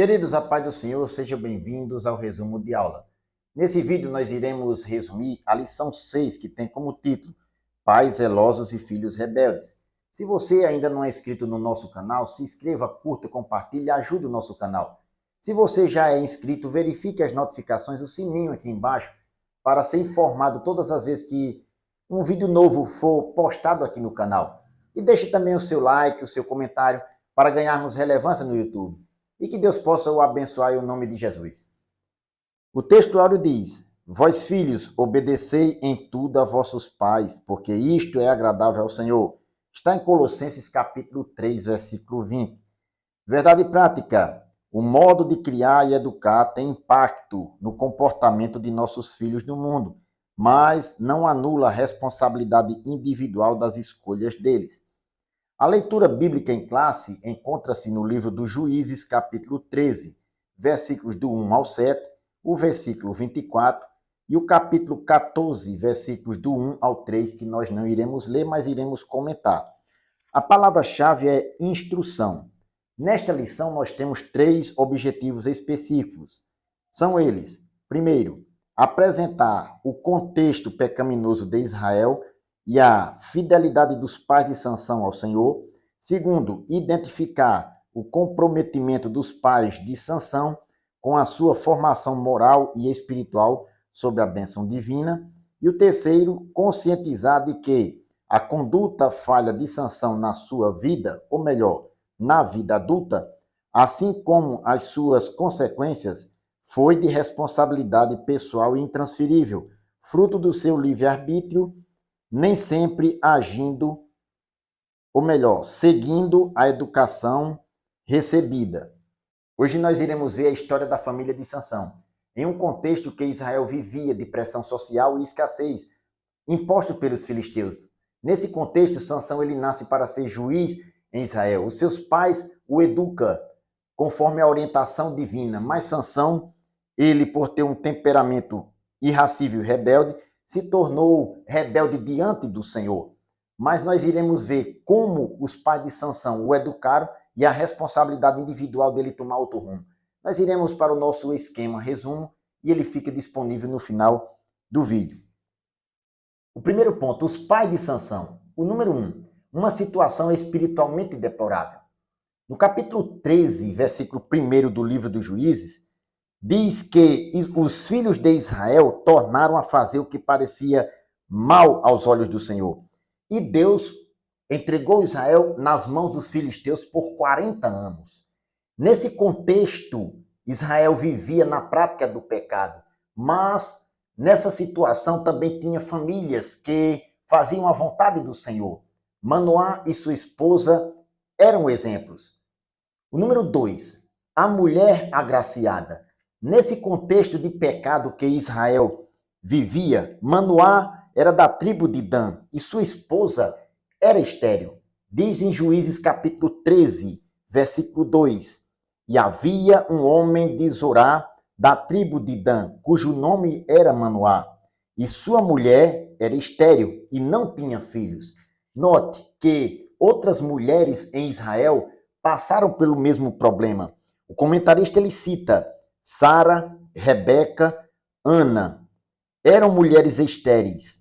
Queridos, a paz do Senhor, sejam bem-vindos ao resumo de aula. Nesse vídeo nós iremos resumir a lição 6, que tem como título Pais zelosos e filhos rebeldes. Se você ainda não é inscrito no nosso canal, se inscreva, curta, compartilhe e ajude o nosso canal. Se você já é inscrito, verifique as notificações, o sininho aqui embaixo, para ser informado todas as vezes que um vídeo novo for postado aqui no canal. E deixe também o seu like, o seu comentário, para ganharmos relevância no YouTube. E que Deus possa o abençoar em nome de Jesus. O texto áureo diz: Vós, filhos, obedecei em tudo a vossos pais, porque isto é agradável ao Senhor. Está em Colossenses capítulo 3, versículo 20. Verdade prática: o modo de criar e educar tem impacto no comportamento de nossos filhos no mundo, mas não anula a responsabilidade individual das escolhas deles. A leitura bíblica em classe encontra-se no livro dos Juízes, capítulo 13, versículos do 1 ao 7, o versículo 24 e o capítulo 14, versículos do 1 ao 3, que nós não iremos ler, mas iremos comentar. A palavra-chave é instrução. Nesta lição, nós temos 3 objetivos específicos. São eles: primeiro, apresentar o contexto pecaminoso de Israel e a fidelidade dos pais de Sansão ao Senhor. Segundo, identificar o comprometimento dos pais de Sansão com a sua formação moral e espiritual sob a bênção divina. E o terceiro, conscientizar de que a conduta falha de Sansão na sua vida, ou melhor, na vida adulta, assim como as suas consequências, foi de responsabilidade pessoal e intransferível, fruto do seu livre-arbítrio, nem sempre agindo, ou melhor, seguindo a educação recebida. Hoje nós iremos ver a história da família de Sansão, em um contexto que Israel vivia de pressão social e escassez, imposto pelos filisteus. Nesse contexto, Sansão ele nasce para ser juiz em Israel. Os seus pais o educam conforme a orientação divina, mas Sansão, ele por ter um temperamento irascível e rebelde, se tornou rebelde diante do Senhor. Mas nós iremos ver como os pais de Sansão o educaram e a responsabilidade individual dele tomar outro rumo. Nós iremos para o nosso esquema resumo e ele fica disponível no final do vídeo. O primeiro ponto, os pais de Sansão. O número 1, uma situação espiritualmente deplorável. No capítulo 13, versículo 1 do livro dos Juízes, diz que os filhos de Israel tornaram a fazer o que parecia mal aos olhos do Senhor. E Deus entregou Israel nas mãos dos filisteus por 40 anos. Nesse contexto, Israel vivia na prática do pecado, mas nessa situação também tinha famílias que faziam a vontade do Senhor. Manoá e sua esposa eram exemplos. O número 2, a mulher agraciada. Nesse contexto de pecado que Israel vivia, Manoá era da tribo de Dan e sua esposa era estéril. Diz em Juízes capítulo 13, versículo 2, e havia um homem de Zorá, da tribo de Dan, cujo nome era Manoá, e sua mulher era estéril e não tinha filhos. Note que outras mulheres em Israel passaram pelo mesmo problema. O comentarista ele cita Sara, Rebeca, Ana, eram mulheres estéreis.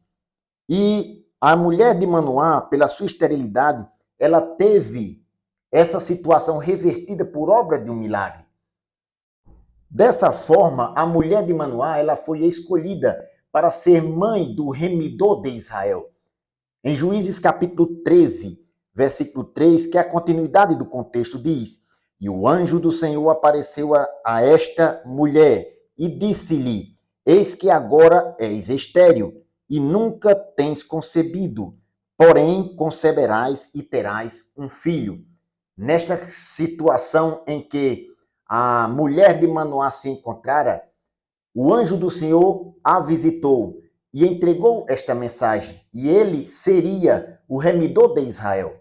E a mulher de Manoá, pela sua esterilidade, ela teve essa situação revertida por obra de um milagre. Dessa forma, a mulher de Manoá, ela foi escolhida para ser mãe do remidor de Israel. Em Juízes capítulo 13, versículo 3, que é a continuidade do contexto, diz: E o anjo do Senhor apareceu a esta mulher e disse-lhe: Eis que agora és estéril e nunca tens concebido, porém conceberás e terás um filho. Nesta situação em que a mulher de Manoá se encontrara, o anjo do Senhor a visitou e entregou esta mensagem, e ele seria o remidor de Israel.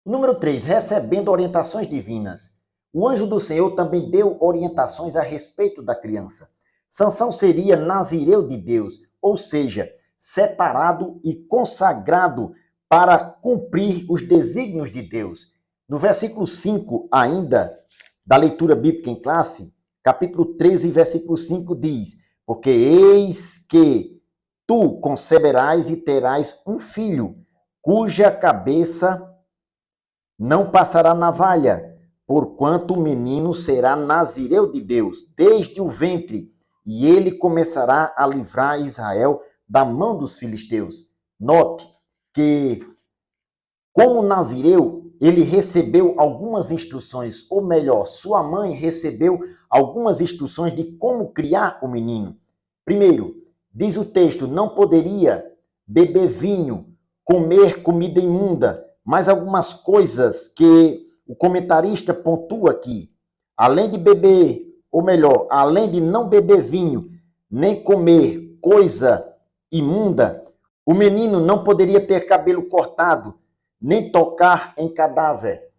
Número 3, recebendo orientações divinas. O anjo do Senhor também deu orientações a respeito da criança. Sansão seria nazireu de Deus, ou seja, separado e consagrado para cumprir os desígnios de Deus. No versículo 5 ainda da leitura bíblica em classe, capítulo 13, versículo 5 diz: porque eis que tu conceberás e terás um filho, cuja cabeça não passará navalha, porquanto o menino será nazireu de Deus desde o ventre, e ele começará a livrar Israel da mão dos filisteus. Note que, como nazireu, ele recebeu algumas instruções, ou melhor, sua mãe recebeu algumas instruções de como criar o menino. Primeiro, diz o texto, não poderia beber vinho, comer comida imunda, mas algumas coisas que o comentarista pontua aqui. Além de beber, ou melhor, além de não beber vinho, nem comer coisa imunda, o menino não poderia ter cabelo cortado, nem tocar em cadáver.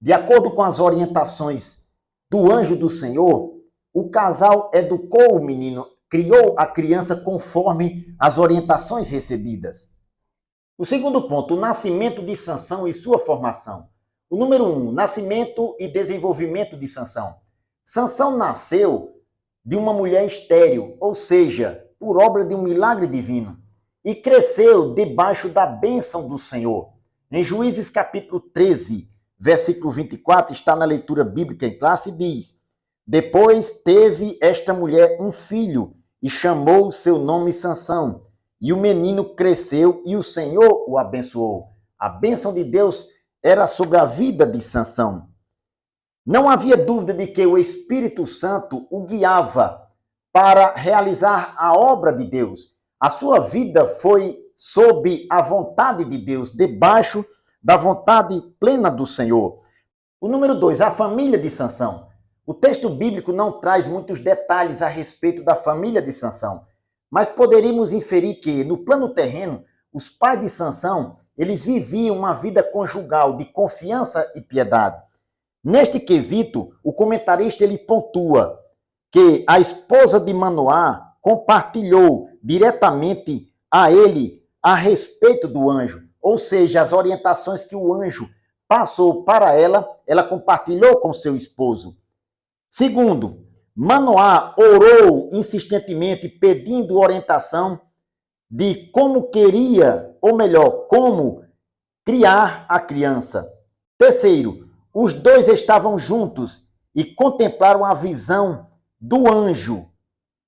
De acordo com as orientações do anjo do Senhor, o casal educou o menino, criou a criança conforme as orientações recebidas. O segundo ponto, o nascimento de Sansão e sua formação. O número 1, nascimento e desenvolvimento de Sansão. Sansão nasceu de uma mulher estéril, ou seja, por obra de um milagre divino, e cresceu debaixo da bênção do Senhor. Em Juízes capítulo 13, versículo 24, está na leitura bíblica em classe, diz: depois teve esta mulher um filho e chamou seu nome Sansão. E o menino cresceu e o Senhor o abençoou. A bênção de Deus era sobre a vida de Sansão. Não havia dúvida de que o Espírito Santo o guiava para realizar a obra de Deus. A sua vida foi sob a vontade de Deus, debaixo da vontade plena do Senhor. O número 2, a família de Sansão. O texto bíblico não traz muitos detalhes a respeito da família de Sansão, mas poderíamos inferir que, no plano terreno, os pais de Sansão, eles viviam uma vida conjugal de confiança e piedade. Neste quesito, o comentarista ele pontua que a esposa de Manoá compartilhou diretamente a ele a respeito do anjo, ou seja, as orientações que o anjo passou para ela, ela compartilhou com seu esposo. Segundo, Manoá orou insistentemente pedindo orientação de como queria, ou melhor, como criar a criança. Terceiro, os dois estavam juntos e contemplaram a visão do anjo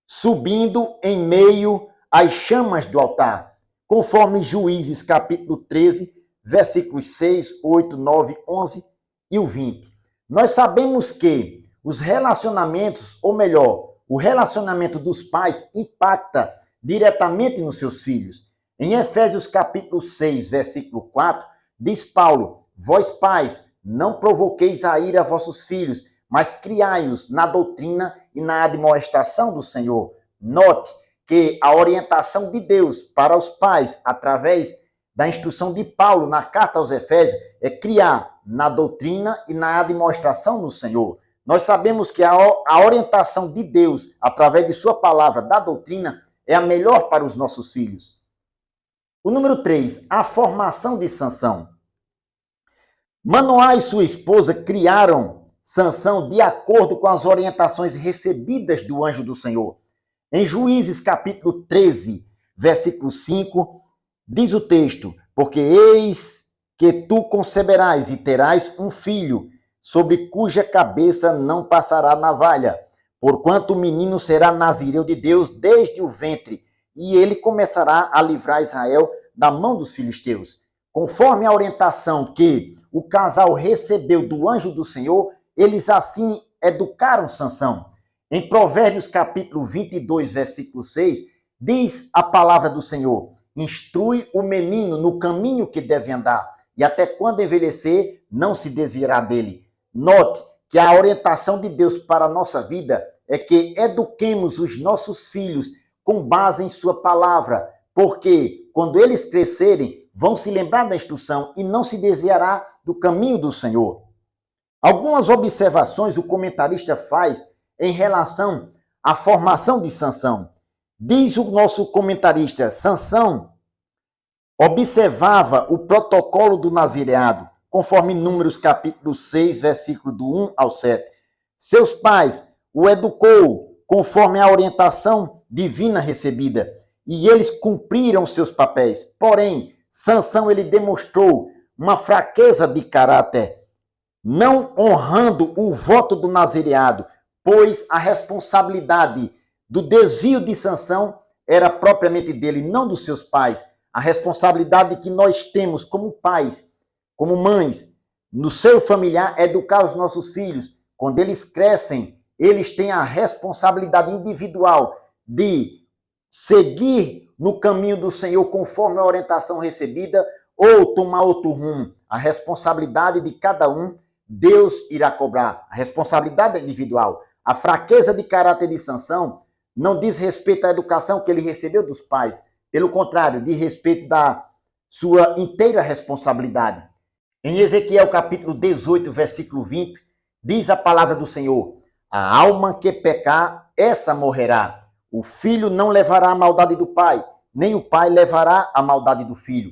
subindo em meio às chamas do altar, conforme Juízes capítulo 13, versículos 6, 8, 9, 11 e o 20. Nós sabemos que os relacionamentos, ou melhor, o relacionamento dos pais impacta diretamente nos seus filhos. Em Efésios capítulo 6, versículo 4, diz Paulo: vós pais, não provoqueis a ira a vossos filhos, mas criai-os na doutrina e na admoestação do Senhor. Note que a orientação de Deus para os pais, através da instrução de Paulo na carta aos Efésios, é criar na doutrina e na admoestação do Senhor. Nós sabemos que a orientação de Deus, através de sua palavra, da doutrina, é a melhor para os nossos filhos. O número 3, a formação de Sansão. Manoá e sua esposa criaram Sansão de acordo com as orientações recebidas do anjo do Senhor. Em Juízes capítulo 13, versículo 5, diz o texto: porque eis que tu conceberás e terás um filho, sobre cuja cabeça não passará navalha, porquanto o menino será nazireu de Deus desde o ventre, e ele começará a livrar Israel da mão dos filisteus. Conforme a orientação que o casal recebeu do anjo do Senhor, eles assim educaram Sansão. Em Provérbios capítulo 22, versículo 6, diz a palavra do Senhor: instrui o menino no caminho que deve andar, e até quando envelhecer, não se desviará dele. Note que a orientação de Deus para a nossa vida é que eduquemos os nossos filhos com base em sua palavra, porque quando eles crescerem, vão se lembrar da instrução e não se desviará do caminho do Senhor. Algumas observações o comentarista faz em relação à formação de Sansão. Diz o nosso comentarista: Sansão observava o protocolo do nazireado, conforme Números capítulo 6, versículo do 1 ao 7. Seus pais o educou conforme a orientação divina recebida, e eles cumpriram seus papéis. Porém, Sansão ele demonstrou uma fraqueza de caráter, não honrando o voto do nazireado, pois a responsabilidade do desvio de Sansão era propriamente dele, não dos seus pais. A responsabilidade que nós temos como pais, como mães, no seio familiar, é educar os nossos filhos. Quando eles crescem, eles têm a responsabilidade individual de seguir no caminho do Senhor conforme a orientação recebida ou tomar outro rumo. A responsabilidade de cada um, Deus irá cobrar. A responsabilidade é individual. A fraqueza de caráter de Sansão não diz respeito à educação que ele recebeu dos pais. Pelo contrário, diz respeito da sua inteira responsabilidade. Em Ezequiel capítulo 18, versículo 20, diz a palavra do Senhor: a alma que pecar, essa morrerá. O filho não levará a maldade do pai, nem o pai levará a maldade do filho.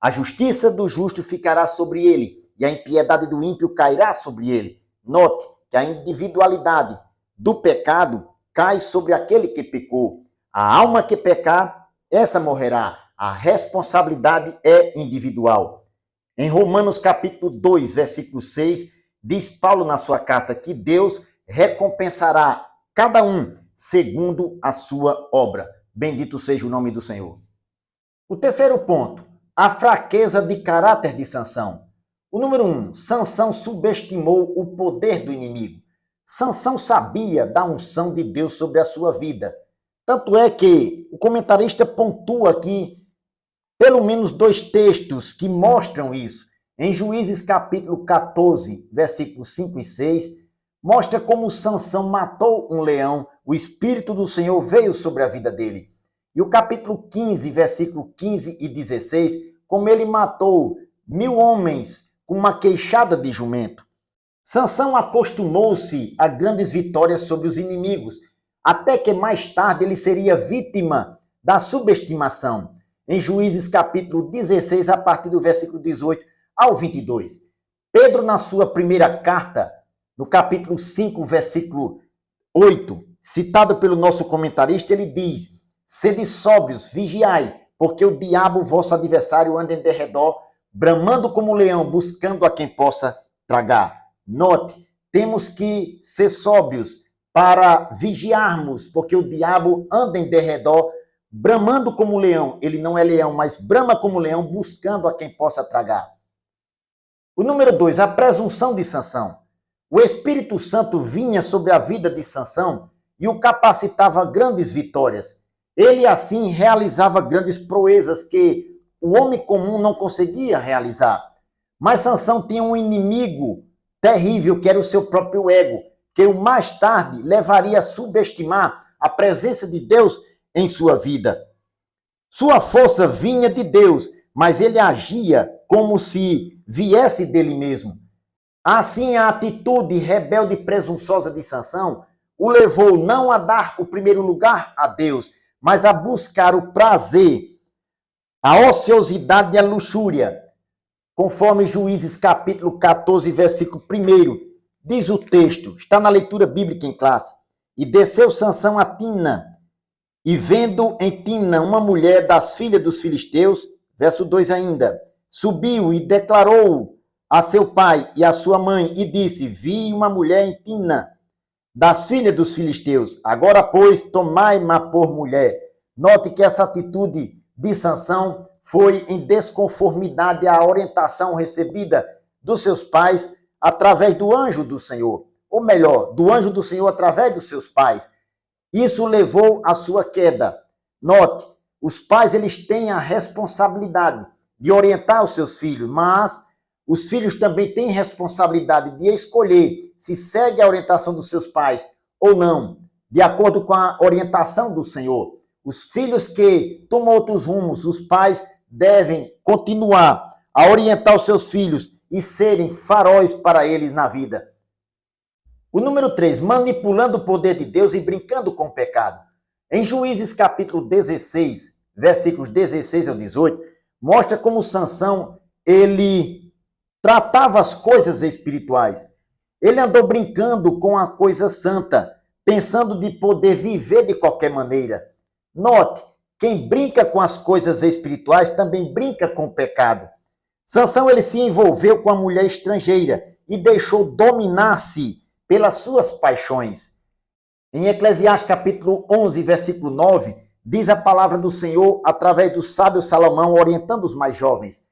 A justiça do justo ficará sobre ele, e a impiedade do ímpio cairá sobre ele. Note que a individualidade do pecado cai sobre aquele que pecou. A alma que pecar, essa morrerá. A responsabilidade é individual. Em Romanos capítulo 2, versículo 6, diz Paulo na sua carta que Deus recompensará cada um segundo a sua obra. Bendito seja o nome do Senhor. O terceiro ponto, a fraqueza de caráter de Sansão. O número 1, Sansão subestimou o poder do inimigo. Sansão sabia da unção de Deus sobre a sua vida. Tanto é que o comentarista pontua aqui pelo menos 2 textos que mostram isso. Em Juízes capítulo 14, versículos 5 e 6, mostra como Sansão matou um leão, o Espírito do Senhor veio sobre a vida dele. E o capítulo 15, versículo 15 e 16, como ele matou 1000 homens com uma queixada de jumento. Sansão acostumou-se a grandes vitórias sobre os inimigos, até que mais tarde ele seria vítima da subestimação. Em Juízes capítulo 16, a partir do versículo 18 ao 22. Pedro, na sua primeira carta, no capítulo 5, versículo 8, citado pelo nosso comentarista, ele diz: sede sóbrios, vigiai, porque o diabo, vosso adversário, anda em derredor, bramando como leão, buscando a quem possa tragar. Note, temos que ser sóbrios para vigiarmos, porque o diabo anda em derredor, bramando como leão. Ele não é leão, mas brama como leão, buscando a quem possa tragar. O número 2, a presunção de Sansão. O Espírito Santo vinha sobre a vida de Sansão e o capacitava a grandes vitórias. Ele, assim, realizava grandes proezas que o homem comum não conseguia realizar. Mas Sansão tinha um inimigo terrível, que era o seu próprio ego, que o mais tarde levaria a subestimar a presença de Deus em sua vida. Sua força vinha de Deus, mas ele agia como se viesse dele mesmo. Assim, a atitude rebelde e presunçosa de Sansão o levou não a dar o primeiro lugar a Deus, mas a buscar o prazer, a ociosidade e a luxúria. Conforme Juízes capítulo 14, versículo 1, diz o texto, está na leitura bíblica em classe: e desceu Sansão a Timna, e vendo em Timna uma mulher das filhas dos filisteus, verso 2 ainda, subiu e declarou a seu pai e a sua mãe, e disse: vi uma mulher em Timna, das filhas dos filisteus, agora, pois, tomai-ma por mulher. Note que essa atitude de Sansão foi em desconformidade à orientação recebida dos seus pais através do anjo do Senhor. Ou melhor, do anjo do Senhor através dos seus pais. Isso levou à sua queda. Note, os pais eles têm a responsabilidade de orientar os seus filhos, mas os filhos também têm responsabilidade de escolher se segue a orientação dos seus pais ou não, de acordo com a orientação do Senhor. Os filhos que tomam outros rumos, os pais devem continuar a orientar os seus filhos e serem faróis para eles na vida. O número 3, manipulando o poder de Deus e brincando com o pecado. Em Juízes capítulo 16, versículos 16 ao 18, mostra como Sansão, ele tratava as coisas espirituais. Ele andou brincando com a coisa santa, pensando de poder viver de qualquer maneira. Note, quem brinca com as coisas espirituais também brinca com o pecado. Sansão ele se envolveu com a mulher estrangeira e deixou dominar-se pelas suas paixões. Em Eclesiastes capítulo 11, versículo 9, diz a palavra do Senhor através do sábio Salomão, orientando os mais jovens.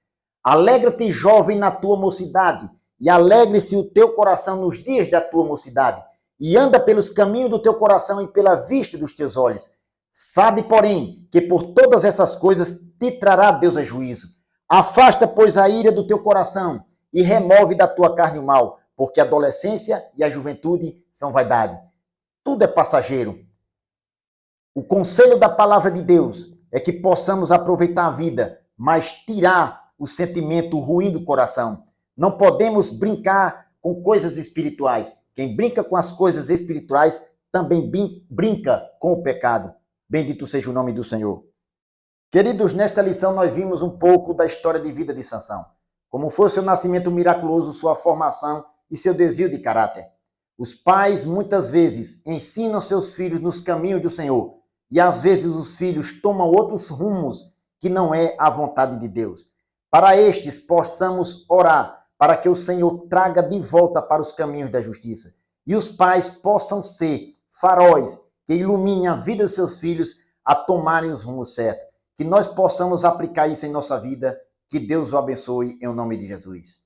Alegra-te, jovem, na tua mocidade, e alegre-se o teu coração nos dias da tua mocidade, e anda pelos caminhos do teu coração e pela vista dos teus olhos. Sabe, porém, que por todas essas coisas te trará Deus a juízo. Afasta, pois, a ira do teu coração e remove da tua carne o mal, porque a adolescência e a juventude são vaidade. Tudo é passageiro. O conselho da palavra de Deus é que possamos aproveitar a vida, mas tirar o sentimento ruim do coração. Não podemos brincar com coisas espirituais. Quem brinca com as coisas espirituais também brinca com o pecado. Bendito seja o nome do Senhor. Queridos, nesta lição nós vimos um pouco da história de vida de Sansão. Como foi seu nascimento miraculoso, sua formação e seu desvio de caráter. Os pais muitas vezes ensinam seus filhos nos caminhos do Senhor e às vezes os filhos tomam outros rumos que não é a vontade de Deus. Para estes possamos orar para que o Senhor traga de volta para os caminhos da justiça e os pais possam ser faróis que iluminem a vida dos seus filhos a tomarem os rumos certos. Que nós possamos aplicar isso em nossa vida. Que Deus o abençoe em nome de Jesus.